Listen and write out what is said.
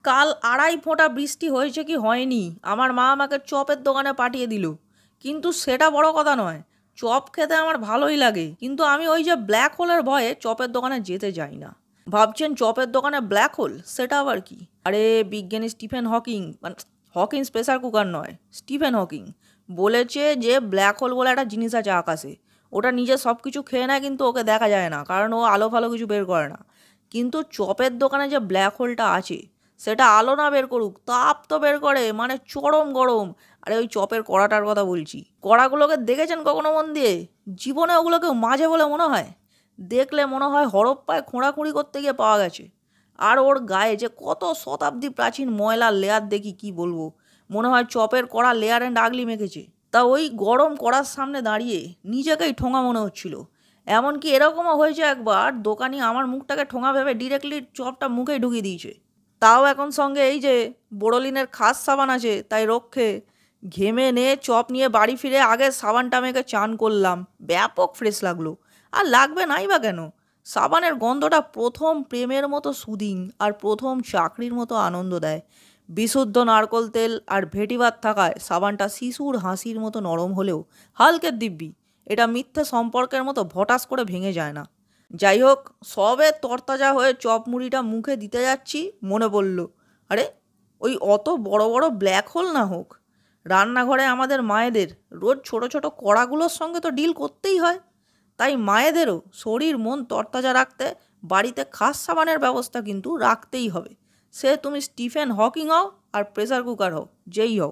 কাল ২.৫ ফোঁটা বৃষ্টি হয়েছে কি হয়নি, আমার মা আমাকে চপের দোকানে পাঠিয়ে দিল। কিন্তু সেটা বড় কথা নয়, চপ খেতে আমার ভালোই লাগে, কিন্তু আমি ওই যে ব্ল্যাক হোলের ভয়ে চপের দোকানে যেতে যাই না। ভাবছেন চপের দোকানে ব্ল্যাক হোল, সেটা আবার কি? আরে বিজ্ঞানী স্টিফেন হকিং, মানে হকিংস প্রেসার কুকার নয়, স্টিফেন হকিং বলেছে যে ব্ল্যাক হোল বলে একটা জিনিস আছে আকাশে। ওটা নিজে সব কিছু খেয়ে নেয়, কিন্তু ওকে দেখা যায় না, কারণ ও আলো ফালো কিছু বের করে না। কিন্তু চপের দোকানে যে ব্ল্যাক হোলটা আছে, সেটা আলো না বের করুক, তাপ তো বের করে, মানে চরম গরম। আরে ওই চপের কড়াটার কথা বলছি, কড়াগুলোকে দেখেছেন কখনো মন দিয়ে? জীবনে ওগুলোকে মাঝে বলে মনে হয়? দেখলে মনে হয় হরপ্পায় খোঁড়াখুঁড়ি করতে গিয়ে পাওয়া গেছে। আর ওর গায়ে যে কত শতাব্দী প্রাচীন ময়লার লেয়ার দেখি, কি বলবো। মনে হয় চপের কড়া লেয়ার অ্যান্ড আগলি মেখেছে। তা ওই গরম কড়ার সামনে দাঁড়িয়ে নিজেকেই ঠোঙা মনে হচ্ছিল। এমনকি এরকমও হয়েছে একবার, দোকানি আমার মুখটাকে ঠোঙা ভেবে ডিরেক্টলি চপটা মুখেই ঢুকিয়ে দিয়েছে। তাও এখন সঙ্গে এই যে বোরোলিনের খাস সাবান আছে তাই রক্ষে। ঘেমে নে চপ নিয়ে বাড়ি ফিরে আগে সাবানটা মেখে চান করলাম, ব্যাপক ফ্রেশ লাগলো। আর লাগবে নাই বা কেন, সাবানের গন্ধটা প্রথম প্রেমের মতো সুদিং আর প্রথম চাকরির মতো আনন্দ দেয়। বিশুদ্ধ নারকোল তেল আর ভেটিভাত থাকায় সাবানটা শিশুর হাসির মতো নরম হলেও হালকের দিব্যি। এটা মিথ্যে সম্পর্কের মতো ভটাস করে ভেঙে যায় না। যাই হোক, সবে তরতাজা হয়ে চপ মুড়িটা মুখে দিতে যাচ্ছি, মনে পড়ল, আরে ওই অত বড় বড় ব্ল্যাক হোল না হোক, রান্নাঘরে আমাদের মায়েদের রোজ ছোট ছোট কড়াগুলোর সঙ্গে তো ডিল করতেই হয়। তাই মায়েদেরও শরীর মন তরতাজা রাখতে বাড়িতে খাস সাবানের ব্যবস্থা কিন্তু রাখতেই হবে। সে তুমি স্টিফেন হকিং হও আর প্রেসার কুকার হও, যেই হও।